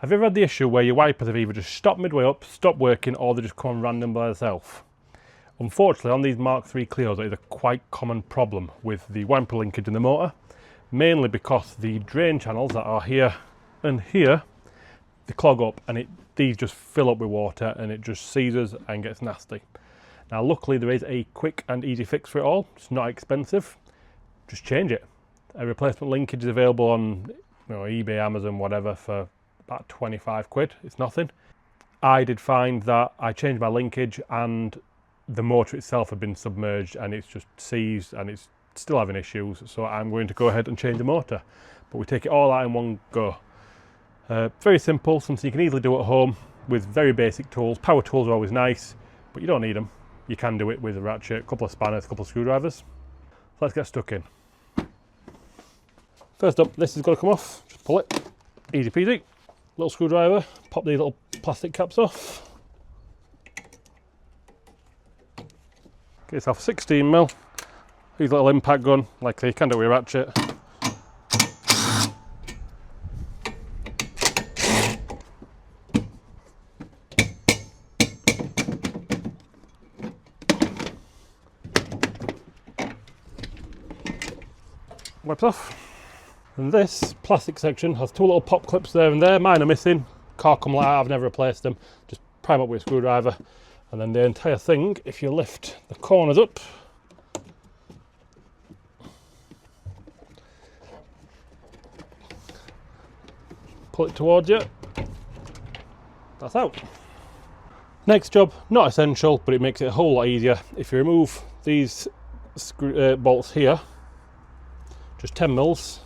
Have you ever had the issue where your wipers have either just stopped midway up, stopped working, or they just come on random by themselves? Unfortunately, on these Mark III Clios, it is a quite common problem with the wiper linkage in the motor, mainly because the drain channels that are here and here, they clog up and these just fill up with water and it just seizes and gets nasty. Now luckily there is a quick and easy fix for it all. It's not expensive, just change it. A replacement linkage is available on eBay, Amazon, whatever, for about 25 quid. It's nothing. I did find that I changed my linkage and the motor itself had been submerged and it's just seized and it's still having issues, so I'm going to go ahead and change the motor. But we take it all out in one go. Very simple, something you can easily do at home with very basic tools. Power tools are always nice, but you don't need them. You can do it with a ratchet, a couple of spanners, a couple of screwdrivers. So let's get stuck in. First up, this has got to come off. Just pull it, easy peasy. Little screwdriver, pop these little plastic caps off. Get yourself 16mm. Use a little impact gun, like you can do with a ratchet. Wipes off. And this plastic section has two little pop clips there and there. Mine are missing. Car come like that, I've never replaced them. Just prime up with a screwdriver. And then the entire thing, if you lift the corners up, pull it towards you, that's out. Next job, not essential, but it makes it a whole lot easier. If you remove these bolts here, just 10 mils.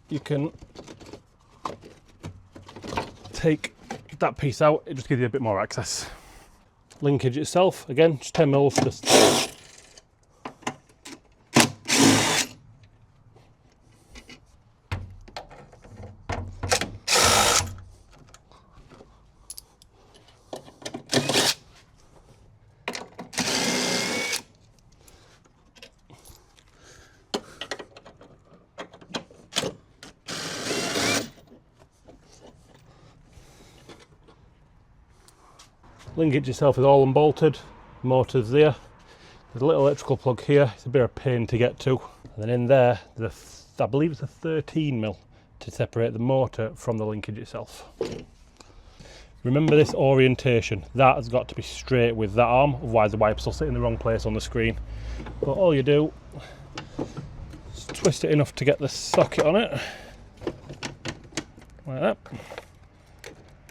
You can take that piece out, it just gives you a bit more access. Linkage itself, again, just 10 mils, just linkage itself is all unbolted, motor's there. There's a little electrical plug here, it's a bit of a pain to get to. And then in there, I believe it's a 13mm to separate the motor from the linkage itself. Remember this orientation, that has got to be straight with that arm, otherwise the wipers will sit in the wrong place on the screen. But all you do is twist it enough to get the socket on it, like that.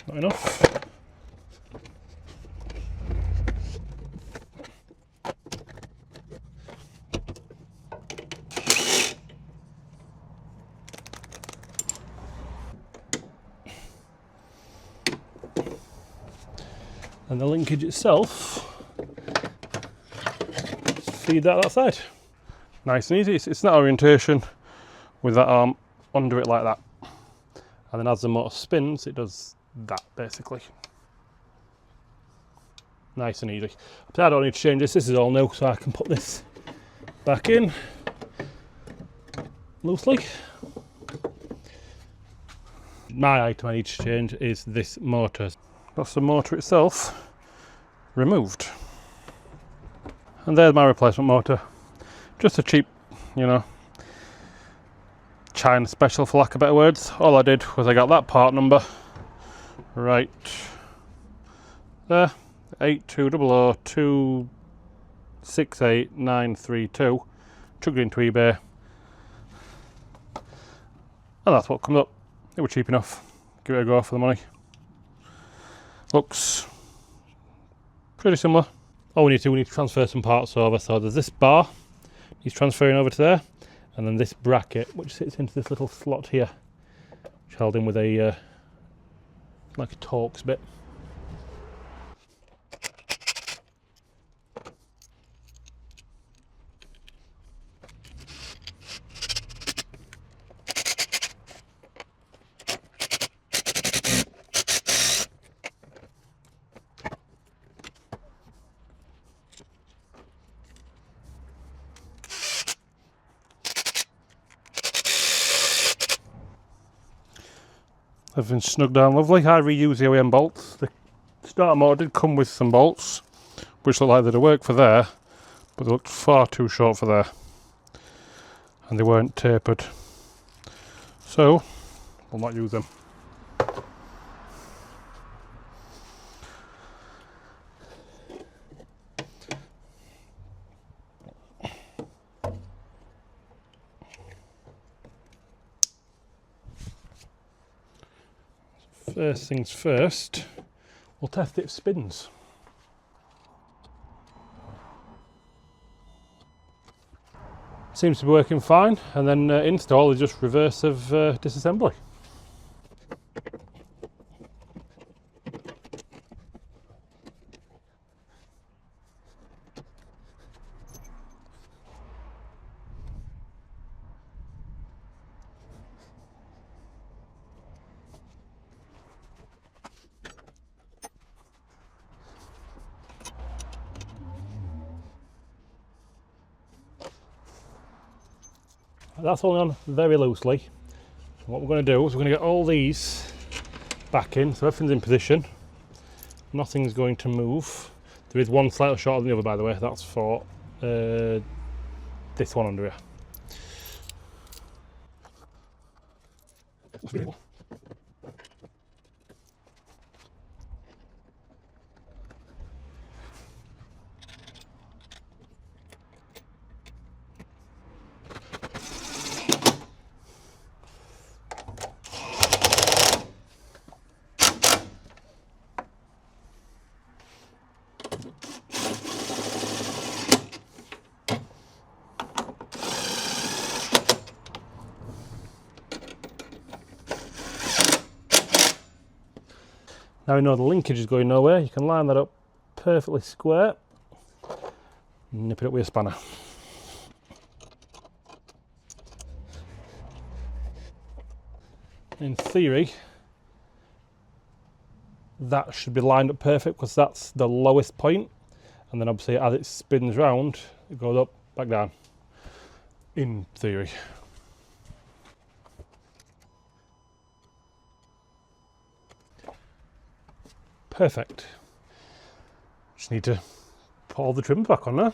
Not enough. And the linkage itself, feed that side. Nice and easy. It's that orientation with that arm under it like that. And then as the motor spins, it does that basically. Nice and easy. But I don't need to change this is all new, so I can put this back in loosely. My item I need to change is this motor. That's the motor itself removed. And there's my replacement motor. Just a cheap, China special for lack of better words. All I did was I got that part number right there, 8200268932, chugged it into eBay, and that's what comes up. It was cheap enough. Give it a go for the money. Looks pretty similar. All we need to transfer some parts over. So there's this bar, he's transferring over to there, and then this bracket which sits into this little slot here, which is held in with a like a Torx bit. Everything's snug down lovely. I reuse the OEM bolts. The starter motor did come with some bolts, which looked like they'd work for there, but they looked far too short for there. And they weren't tapered. So, we'll not use them. First things first, we'll test if it spins. Seems to be working fine, and then install is just reverse of disassembly. That's only on very loosely. What we're going to do is we're going to get all these back in, so everything's in position. Nothing's going to move. There is one slightly shorter than the other, by the way. That's for this one under here. Now we know the linkage is going nowhere, you can line that up perfectly square, nip it up with a spanner. In theory, that should be lined up perfect because that's the lowest point, and then obviously as it spins round, it goes up, back down, in theory. Perfect. Just need to put all the trims back on now.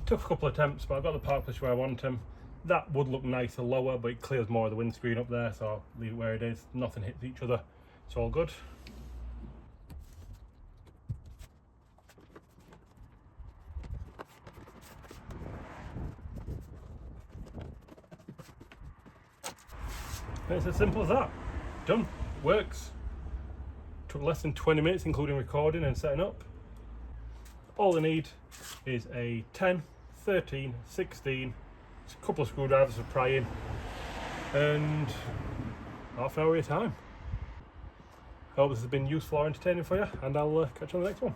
Took a couple of attempts, but I've got the park place where I want them. That would look nicer lower, but it clears more of the windscreen up there, so I'll leave it where it is. Nothing hits each other, it's all good. And it's as simple as that. Done. Works. Took less than 20 minutes, including recording and setting up. All I need is a 10, 13, 16, a couple of screwdrivers for prying, and half an hour of your time. Hope this has been useful or entertaining for you, and I'll catch you on the next one.